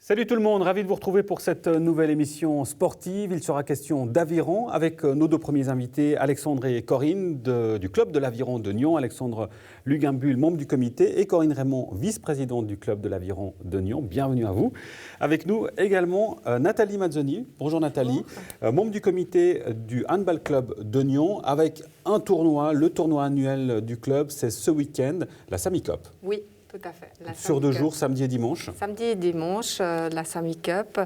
Salut tout le monde, ravi de vous retrouver pour cette nouvelle émission sportive. Il sera question d'aviron avec nos deux premiers invités, Alexandre et Corinne du club de l'aviron de Nyon. Alexandre Luguimbul, membre du comité, et Corinne Raymond, vice-présidente du club de l'aviron de Nyon. Bienvenue à vous. Avec nous également Nathalie Mazzoni. Bonjour Nathalie, membre du comité du handball club de Nyon avec un tournoi, le tournoi annuel du club, c'est ce week-end, la Sami Cup. Oui. Tout à fait. Sur 2 jours, samedi et dimanche. Samedi et dimanche, la Sami Cup,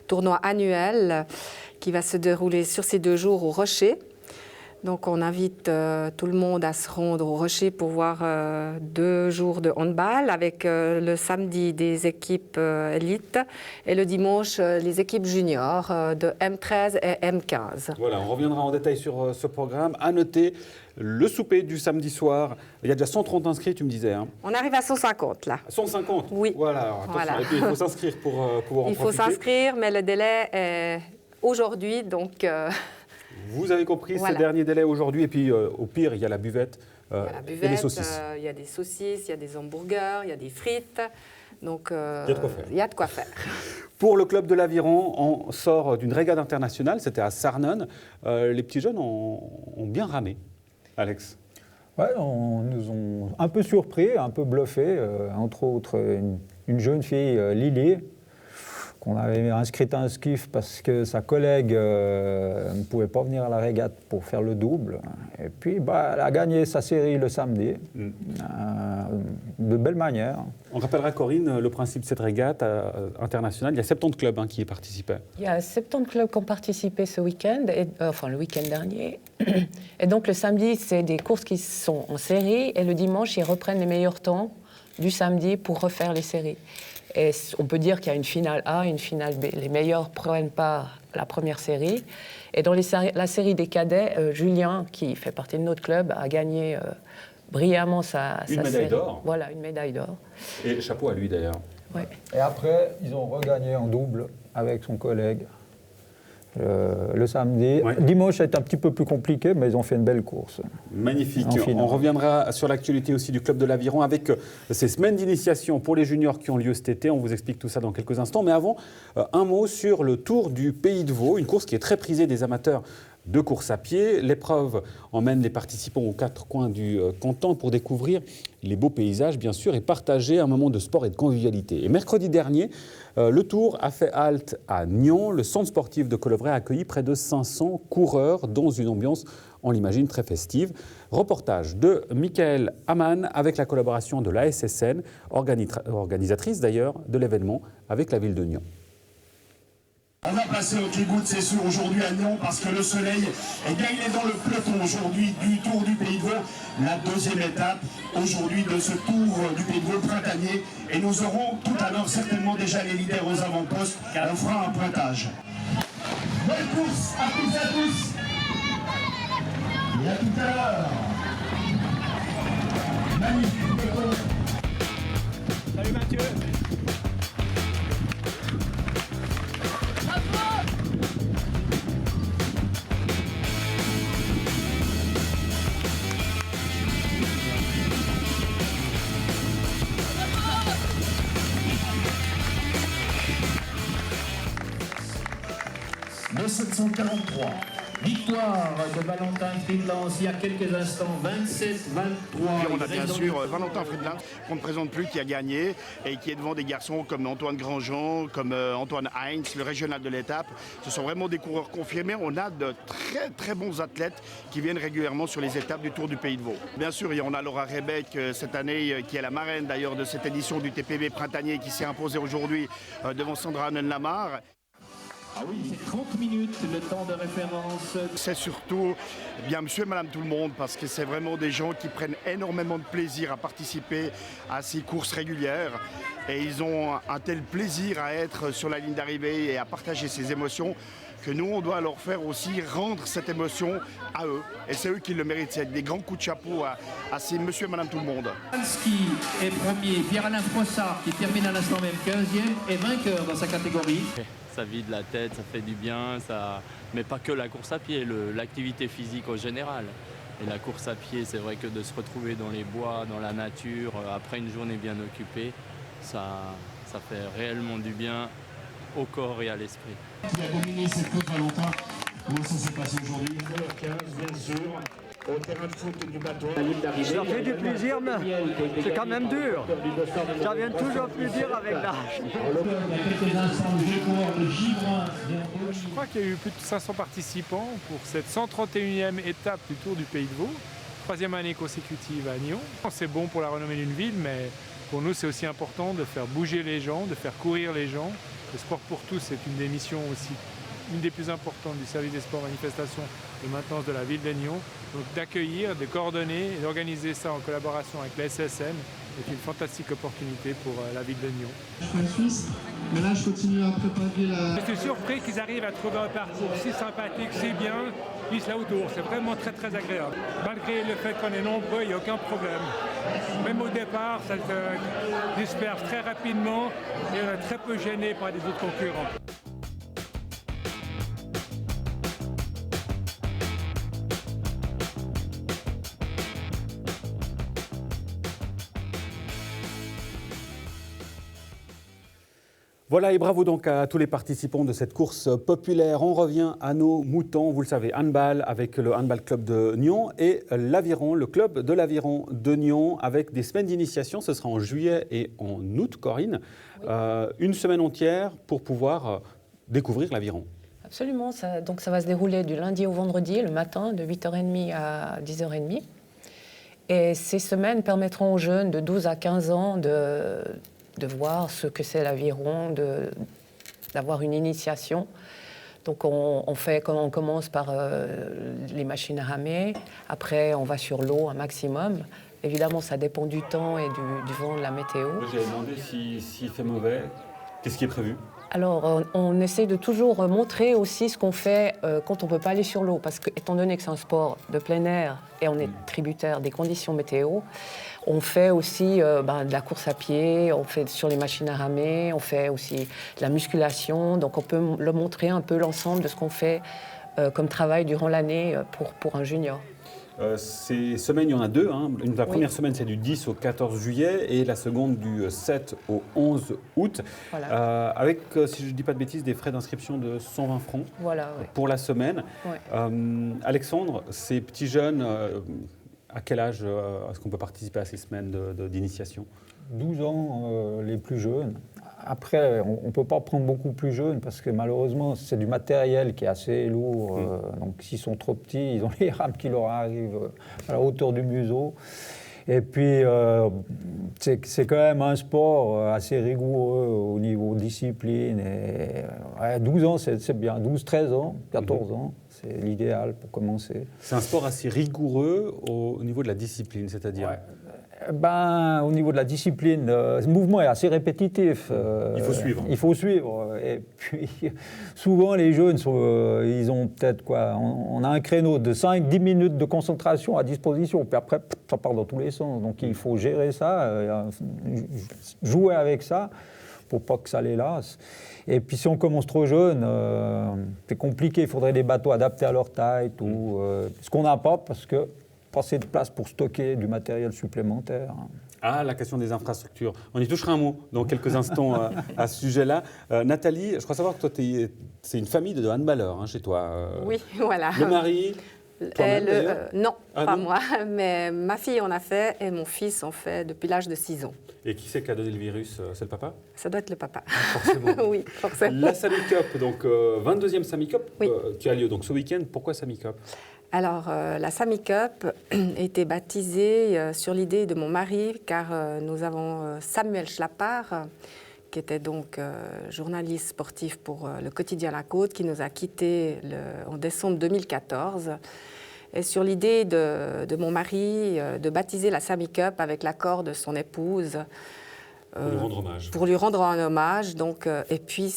tournoi annuel qui va se dérouler sur ces 2 jours au Rocher. Donc on invite tout le monde à se rendre au Rocher pour voir 2 jours de handball avec le samedi des équipes élites et le dimanche les équipes juniors de M13 et M15. Voilà, on reviendra en détail sur ce programme. À noter le souper du samedi soir. Il y a déjà 130 inscrits, tu me disais. Hein. On arrive à 150 là. 150 ? Oui. Voilà, alors, attention. Voilà. Et puis il faut s'inscrire pour pouvoir en profiter. Il faut s'inscrire, mais le délai est aujourd'hui, donc... Vous avez compris, voilà. Ces derniers délais aujourd'hui. Et puis au pire, il y a la buvette, et les saucisses. Il y a des saucisses, il y a des hamburgers, il y a des frites. Donc il y a de quoi faire. Il y a de quoi faire. Pour le club de l'aviron, on sort d'une régate internationale, c'était à Sarnen. Les petits jeunes ont bien ramé. Alex? Ouais, nous ont un peu surpris, un peu bluffé, entre autres une jeune fille, Lily, qu'on avait inscrite à un skiff parce que sa collègue ne pouvait pas venir à la régate pour faire le double. Et puis, elle a gagné sa série le samedi, de belle manière. On rappellera, Corinne, le principe de cette régate internationale. Il y a 70 clubs qui y participaient. Il y a 70 clubs qui ont participé ce week-end, enfin le week-end dernier. Et donc le samedi, c'est des courses qui sont en série, et le dimanche, ils reprennent les meilleurs temps du samedi pour refaire les séries. Et on peut dire qu'il y a une finale A, une finale B. Les meilleurs prennent part à la première série. Et dans la série des cadets, Julien, qui fait partie de notre club, a gagné brillamment sa série. Une médaille d'or. Voilà, une médaille d'or. Et chapeau à lui d'ailleurs. Ouais. Et après, ils ont regagné en double avec son collègue le samedi. Ouais. Dimanche, c'est un petit peu plus compliqué, mais ils ont fait une belle course. Magnifique. On reviendra sur l'actualité aussi du club de l'aviron avec ces semaines d'initiation pour les juniors qui ont lieu cet été. On vous explique tout ça dans quelques instants. Mais avant, un mot sur le Tour du Pays de Vaud, une course qui est très prisée des amateurs de course à pied. L'épreuve emmène les participants aux 4 coins du canton pour découvrir les beaux paysages, bien sûr, et partager un moment de sport et de convivialité. Et mercredi dernier, le Tour a fait halte à Nyon. Le centre sportif de Colevray a accueilli près de 500 coureurs dans une ambiance, on l'imagine, très festive. Reportage de Michael Hamann avec la collaboration de la SSN, organisatrice d'ailleurs de l'événement avec la ville de Nyon. On va passer au kibbutz Sessour aujourd'hui à Nyon parce que le soleil, il est dans le peloton aujourd'hui du Tour du Pays de Vaud, la 2e étape aujourd'hui de ce Tour du Pays de Vaud printanier. Et nous aurons tout à l'heure certainement déjà les leaders aux avant-postes. On fera un pointage. Bonne course à tous et à tous. Et à tout à l'heure. Magnifique peloton. Salut Mathieu. Le 743. Victoire de Valentin Friedlands il y a quelques instants, 27-23. On a bien sûr Valentin Friedlands qu'on ne présente plus, qui a gagné et qui est devant des garçons comme Antoine Grandjean, comme Antoine Heinz, le régional de l'étape. Ce sont vraiment des coureurs confirmés. On a de très très bons athlètes qui viennent régulièrement sur les étapes du Tour du Pays de Vaud. Bien sûr, on a Laura Rebec cette année qui est la marraine d'ailleurs de cette édition du TPB printanier qui s'est imposée aujourd'hui devant Sandra Hannen-Lamar. Ah oui, c'est 30 minutes le temps de référence. C'est surtout bien monsieur et madame tout le monde parce que c'est vraiment des gens qui prennent énormément de plaisir à participer à ces courses régulières et ils ont un tel plaisir à être sur la ligne d'arrivée et à partager ces émotions que nous on doit leur faire aussi rendre cette émotion à eux et c'est eux qui le méritent. C'est des grands coups de chapeau à ces monsieur et madame tout le monde. Ski est premier, Pierre-Alain Froissart qui termine à l'instant même 15e et vainqueur dans sa catégorie. Ça vide la tête, ça fait du bien, mais pas que la course à pied, l'activité physique en général. Et la course à pied, c'est vrai que de se retrouver dans les bois, dans la nature, après une journée bien occupée, ça ça fait réellement du bien au corps et à l'esprit. Qui a dominé cette côte, Valentin? Comment ça s'est passé aujourd'hui? 9h15, bien sûr. Au terrain de foot du bateau. Ça fait du plaisir, mais c'est quand même dur. Ça vient toujours plus dur avec l'âge. Je crois qu'il y a eu plus de 500 participants pour cette 131e étape du Tour du Pays de Vaud. 3e année consécutive à Nyon. C'est bon pour la renommée d'une ville, mais pour nous c'est aussi important de faire bouger les gens, de faire courir les gens. Le sport pour tous, c'est une des missions aussi, une des plus importantes du service des sports manifestations de maintenance de la ville de Nyon. Donc d'accueillir, de coordonner et d'organiser ça en collaboration avec la SSN est une fantastique opportunité pour la ville de Nyon. Je suis en Suisse, mais là je continue à préparer la... Je suis surpris qu'ils arrivent à trouver un parcours si sympathique, si bien, juste là autour. C'est vraiment très très agréable. Malgré le fait qu'on est nombreux, il n'y a aucun problème. Même au départ, ça se disperse très rapidement et on est très peu gêné par les autres concurrents. Voilà, et bravo donc à tous les participants de cette course populaire. On revient à nos moutons, vous le savez, handball avec le handball club de Nyon et l'aviron, le club de l'aviron de Nyon avec des semaines d'initiation. Ce sera en juillet et en août, Corinne. Oui. Une semaine entière pour pouvoir découvrir l'aviron. Absolument, donc ça va se dérouler du lundi au vendredi, le matin, de 8h30 à 10h30. Et ces semaines permettront aux jeunes de 12 à 15 ans de voir ce que c'est l'aviron, d'avoir une initiation. Donc on commence par les machines à ramer, après on va sur l'eau un maximum. Évidemment, ça dépend du temps et du vent, de la météo. J'avais demandé s'il fait mauvais, qu'est-ce qui est prévu ? Alors, on essaie de toujours montrer aussi ce qu'on fait quand on ne peut pas aller sur l'eau, parce que, étant donné que c'est un sport de plein air et on est tributaire des conditions météo, on fait aussi de la course à pied, on fait sur les machines à ramer, on fait aussi de la musculation, donc on peut le montrer un peu l'ensemble de ce qu'on fait comme travail durant l'année pour un junior. Ces semaines, il y en a deux. Hein. La première semaine, c'est du 10 au 14 juillet et la seconde du 7 au 11 août. Voilà. Avec, si je ne dis pas de bêtises, des frais d'inscription de 120 francs pour la semaine. Ouais. Alexandre, ces petits jeunes, à quel âge est-ce qu'on peut participer à ces semaines d'initiation ? 12 ans, les plus jeunes. Après, on ne peut pas prendre beaucoup plus jeunes parce que malheureusement, c'est du matériel qui est assez lourd. Donc, s'ils sont trop petits, ils ont les rames qui leur arrivent à la hauteur du museau. Et puis, c'est quand même un sport assez rigoureux au niveau discipline. Et, 12 ans, c'est bien. 12, 13 ans, 14 ans, c'est l'idéal pour commencer. C'est un sport assez rigoureux au niveau de la discipline, c'est-à-dire au niveau de la discipline, ce mouvement est assez répétitif. Il faut suivre. Il faut suivre. Et puis, souvent, les jeunes, ils ont peut-être quoi ? On a un créneau de 5-10 minutes de concentration à disposition. Puis après, ça part dans tous les sens. Donc, il faut gérer ça, jouer avec ça pour pas que ça les lasse. Et puis, si on commence trop jeune, c'est compliqué. Il faudrait des bateaux adaptés à leur taille, tout. Ce qu'on n'a pas, parce que pas assez de place pour stocker du matériel supplémentaire. Ah, la question des infrastructures. On y touchera un mot dans quelques instants à ce sujet-là. Nathalie, je crois savoir que toi, c'est une famille de handballeurs chez toi. Oui, voilà. Le mari non, pas moi, mais ma fille en a fait et mon fils en fait depuis l'âge de 6 ans. Et qui c'est qui a donné le virus ? C'est le papa ? Ça doit être le papa. Forcément. Oui, forcément. La Sami Cup, donc 22e Sami Cup, oui. Qui a lieu donc ce week-end. Pourquoi Sami Cup ? Alors, la Sami Cup a été baptisée sur l'idée de mon mari, car nous avons Samuel Schlappard, qui était donc journaliste sportif pour le quotidien La Côte, qui nous a quittés en décembre 2014. Et sur l'idée de mon mari de baptiser la Sami Cup avec l'accord de son épouse. Pour lui rendre hommage. Pour lui rendre un hommage. Donc, et puis,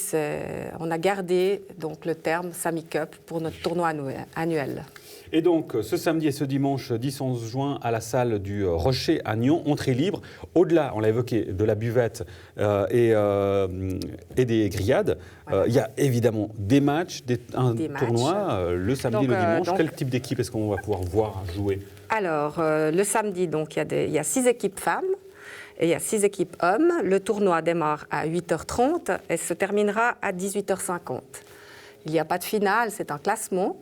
on a gardé donc, le terme Sami Cup pour notre tournoi annuel. Et donc, ce samedi et ce dimanche 10-11 juin, à la salle du Rocher à Nyon, entrée libre. Au-delà, on l'a évoqué, de la buvette et des grillades, il y a évidemment des matchs, un tournoi, le samedi et le dimanche. Quel type d'équipe est-ce qu'on va pouvoir voir jouer ? Alors, le samedi, donc, il y a 6 équipes femmes Et il y a 6 équipes hommes. Le tournoi démarre à 8h30 et se terminera à 18h50. Il n'y a pas de finale, c'est un classement.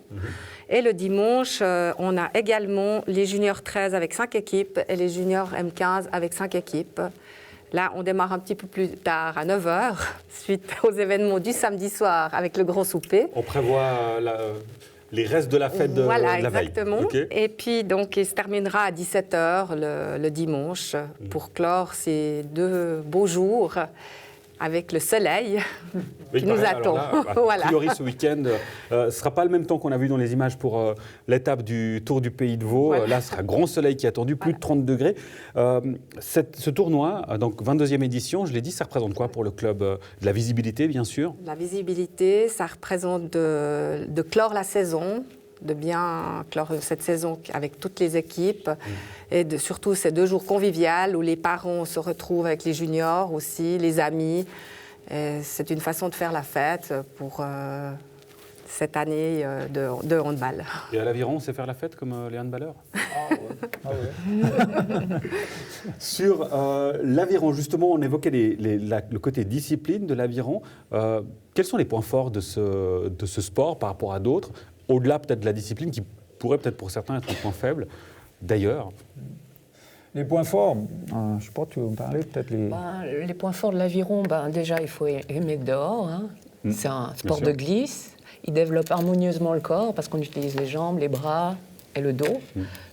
Et le dimanche, on a également les juniors 13 avec 5 équipes et les juniors M15 avec 5 équipes. Là, on démarre un petit peu plus tard, à 9h, suite aux événements du samedi soir avec le grand souper. On prévoit les restes de la fête de la veille. Voilà, exactement. Okay. Et puis, donc, il se terminera à 17h le dimanche pour clore ces 2 beaux jours avec le soleil qui nous attend. Là, a priori, ce week-end, ce ne sera pas le même temps qu'on a vu dans les images pour l'étape du Tour du Pays de Vaud. Là, ce sera grand soleil qui est attendu, plus de 30 degrés. Ce tournoi, donc 22e édition, je l'ai dit, ça représente quoi pour le club? De la visibilité, bien sûr. La visibilité, ça représente de clore la saison, de bien clore cette saison avec toutes les équipes et surtout ces 2 jours conviviaux où les parents se retrouvent avec les juniors aussi, les amis. C'est une façon de faire la fête pour cette année de handball. Et à l'Aviron, on sait faire la fête comme les handballeurs? Sur l'Aviron, justement, on évoquait le côté discipline de l'Aviron. Quels sont les points forts de ce sport par rapport à d'autres, au-delà peut-être de la discipline qui pourrait peut-être pour certains être un point faible d'ailleurs? Les points forts, je ne sais pas, tu veux me parler peut-être les points forts de l'Aviron, déjà il faut aimer dehors. Hein. C'est un sport de glisse. Il développe harmonieusement le corps parce qu'on utilise les jambes, les bras et le dos.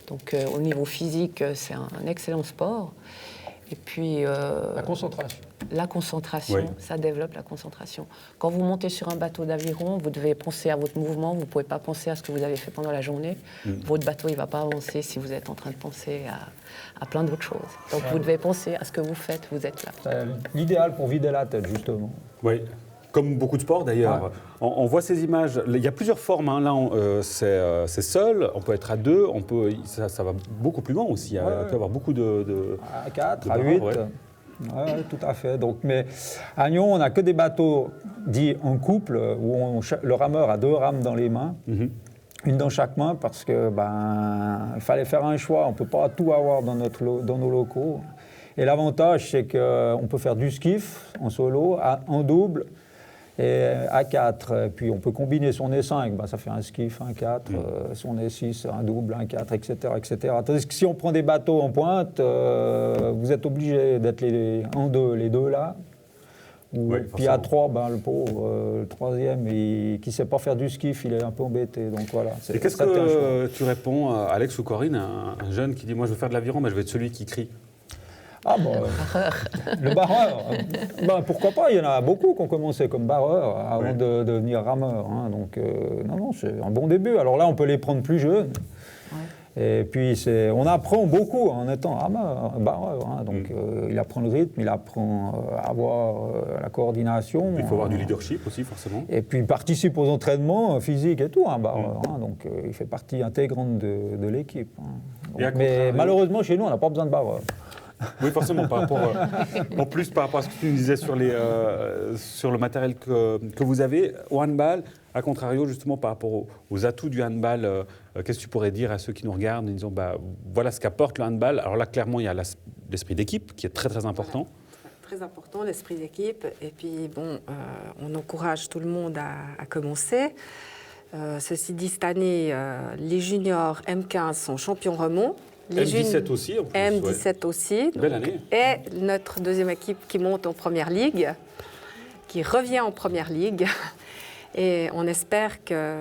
Donc au niveau physique, c'est un excellent sport. Et puis... la concentration. La concentration, ça développe la concentration. Quand vous montez sur un bateau d'aviron, vous devez penser à votre mouvement, vous ne pouvez pas penser à ce que vous avez fait pendant la journée. Votre bateau, il ne va pas avancer si vous êtes en train de penser à plein d'autres choses. Donc vous devez penser à ce que vous faites, vous êtes là. C'est l'idéal pour vider la tête, justement. Oui. Comme beaucoup de sports d'ailleurs. On voit ces images, il y a plusieurs formes. Hein. Là, c'est seul, on peut être à 2, ça va beaucoup plus loin aussi. Il peut y avoir beaucoup de à 4, à 8. Oui, tout à fait. Donc, mais à Nyon, on n'a que des bateaux dits en couple, où le rameur a 2 rames dans les mains, une dans chaque main, parce que il fallait faire un choix. On ne peut pas tout avoir dans nos locaux. Et l'avantage, c'est qu'on peut faire du skiff en solo, en double, et à 4. Puis on peut combiner, si on est 5, ça fait un skiff, un 4. Si on est 6, un double, un 4, etc., etc. Tandis que si on prend des bateaux en pointe, vous êtes obligé d'être en 2, les 2 là. Puis à 3, le pauvre, le 3e, qui ne sait pas faire du skiff, il est un peu embêté. Donc voilà. Et qu'est-ce que tu réponds à Alex ou Corinne, un jeune qui dit « Moi, je veux faire de l'aviron, mais je vais être celui qui crie ». Le barreur, pourquoi pas, il y en a beaucoup qui ont commencé comme barreur avant de devenir rameur. Hein, donc, non, c'est un bon début. Alors là, on peut les prendre plus jeunes. Et puis, on apprend beaucoup en étant barreur. Hein, donc, il apprend le rythme, il apprend à avoir la coordination. Il faut avoir du leadership aussi, forcément. Et puis, il participe aux entraînements physiques et tout, un barreur. Hein, donc, il fait partie intégrante de l'équipe. Hein. Donc, mais malheureusement, chez nous, on n'a pas besoin de barreur. Oui, forcément, en plus par rapport à ce que tu nous disais sur le matériel que vous avez au handball, à contrario justement par rapport aux atouts du handball, qu'est-ce que tu pourrais dire à ceux qui nous regardent en disant voilà ce qu'apporte le handball. Alors là, clairement, il y a l'esprit d'équipe qui est très très important. Très important, l'esprit d'équipe. Et puis, on encourage tout le monde à commencer. Ceci dit, cette année, les juniors M15 sont champions remont. Les M17 aussi, en plus. M17 aussi. Belle année. Et notre 2e équipe qui monte en première ligue, qui revient en première ligue. Et on espère que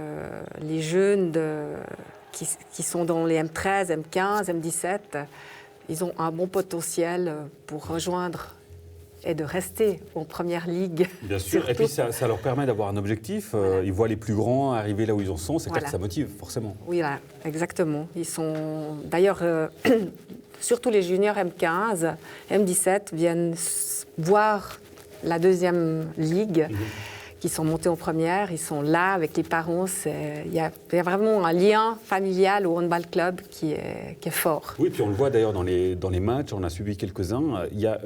les jeunes qui sont dans les M13, M15, M17, ils ont un bon potentiel pour rejoindre et de rester en première ligue. Bien sûr, surtout. Et puis ça leur permet d'avoir un objectif. Ils voient les plus grands arriver là où ils en sont, c'est clair que ça motive, forcément. Oui, là, exactement. Ils sont d'ailleurs, surtout les juniors M15, M17 viennent voir la 2e ligue, qui sont montés en première. Ils sont là avec les parents. Il y a vraiment un lien familial au handball club qui est fort. Oui, puis on le voit d'ailleurs dans les matchs, on a suivi quelques-uns. Il y a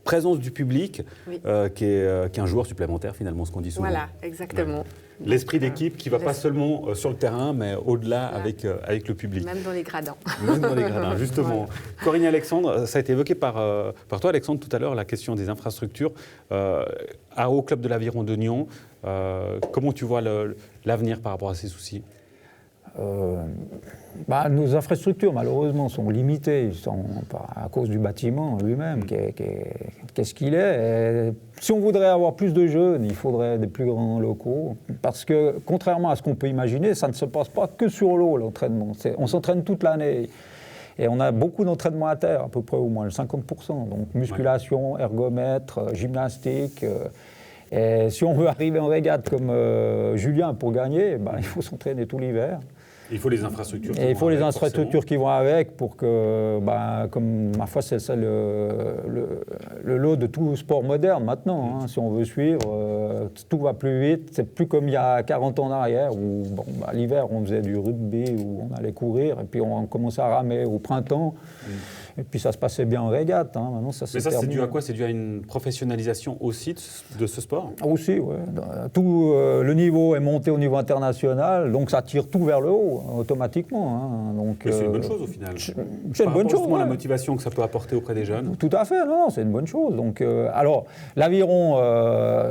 présence du public Oui. qui est un joueur supplémentaire finalement, ce qu'on dit souvent. Voilà, exactement. Ouais. L'esprit d'équipe qui ne va pas seulement sur le terrain, mais au-delà avec le public. Même dans les gradins. Même dans les gradins, justement. Voilà. Corinne et Alexandre, ça a été évoqué par toi, Alexandre, tout à l'heure, la question des infrastructures. Au Club de l'Aviron de Nyon, comment tu vois l'avenir par rapport à ces soucis ? Nos infrastructures, malheureusement, sont limitées à cause du bâtiment lui-même, qu'est-ce qu'il est. Et si on voudrait avoir plus de jeunes, il faudrait des plus grands locaux, parce que, contrairement à ce qu'on peut imaginer, ça ne se passe pas que sur l'eau, l'entraînement. On s'entraîne toute l'année. Et on a beaucoup d'entraînements à terre, à peu près au moins le 50%. Donc musculation, ergomètre, gymnastique. Et si on veut arriver en régate comme Julien pour gagner, il faut s'entraîner tout l'hiver. Il faut les infrastructures. Et il faut les infrastructures qui vont avec pour que, comme ma foi, c'est ça le lot de tout sport moderne maintenant. Si on veut suivre, tout va plus vite. C'est plus comme il y a 40 ans en arrière où l'hiver on faisait du rugby, où on allait courir et puis on commençait à ramer au printemps. Et puis ça se passait bien en régate. Maintenant, ça s'est terminé. C'est dû à quoi ? C'est dû à une professionnalisation aussi de ce sport ? Aussi, oui. Le niveau est monté au niveau international, donc ça tire tout vers le haut, automatiquement. Donc, c'est une bonne chose au final. C'est une bonne chose. La motivation que ça peut apporter auprès des jeunes. Tout à fait, non, c'est une bonne chose. Donc, alors, l'aviron,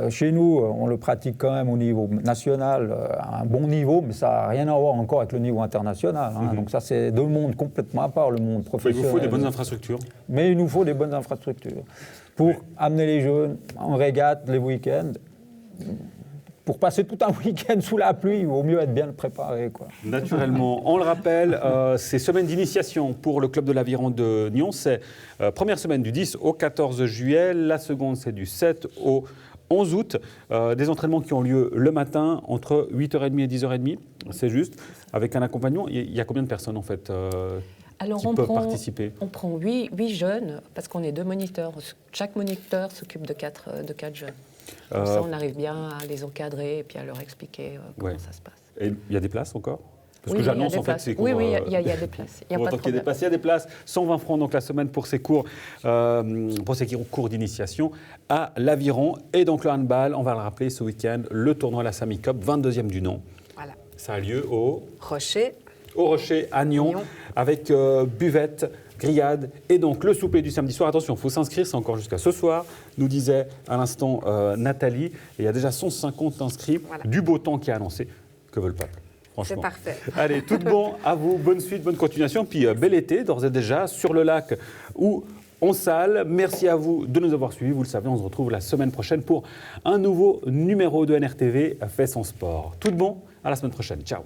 chez nous, on le pratique quand même au niveau national, à un bon niveau, mais ça n'a rien à voir encore avec le niveau international. Donc ça, c'est deux mondes complètement à part, le monde professionnel. Il vous faut des bonnes infrastructures. Mais il nous faut des bonnes infrastructures pour amener les jeunes en régate les week-ends. Pour passer tout un week-end sous la pluie, il vaut mieux être bien préparé, quoi. Naturellement. On le rappelle, c'est semaine d'initiation pour le Club de l'Aviron de Nyon. C'est première semaine du 10 au 14 juillet. La seconde, c'est du 7 au 11 août. Des entraînements qui ont lieu le matin entre 8h30 et 10h30. C'est juste. Avec un accompagnement, il y a combien de personnes en fait qui peuvent participer ? On prend 8 jeunes, parce qu'on est 2 moniteurs. Chaque moniteur s'occupe de 4 jeunes. Comme ça, on arrive bien à les encadrer et puis à leur expliquer comment ça se passe. Et il y a des places encore ? Parce oui, que j'annonce en fait ces cours. Oui, il y a des places. Il y a pas de problème. Il y a des places. 120 francs donc la semaine pour ces cours d'initiation à l'Aviron. Et donc le handball, on va le rappeler ce week-end, le tournoi la Sami Cup, 22e du nom. Voilà. Ça a lieu au Rocher. Au Rocher, à Nyon, avec buvette, grillade et donc le souper du samedi soir. Attention, il faut s'inscrire, c'est encore jusqu'à ce soir, nous disait à l'instant Nathalie. Et il y a déjà 150 inscrits, du beau temps qui est annoncé. Que veut le peuple ? Franchement. C'est parfait. Allez, tout bon à vous, bonne suite, bonne continuation. Puis bel été, d'ores et déjà, sur le lac où on sale. Merci à vous de nous avoir suivis. Vous le savez, on se retrouve la semaine prochaine pour un nouveau numéro de NRTV Fait son sport. Tout bon, à la semaine prochaine. Ciao.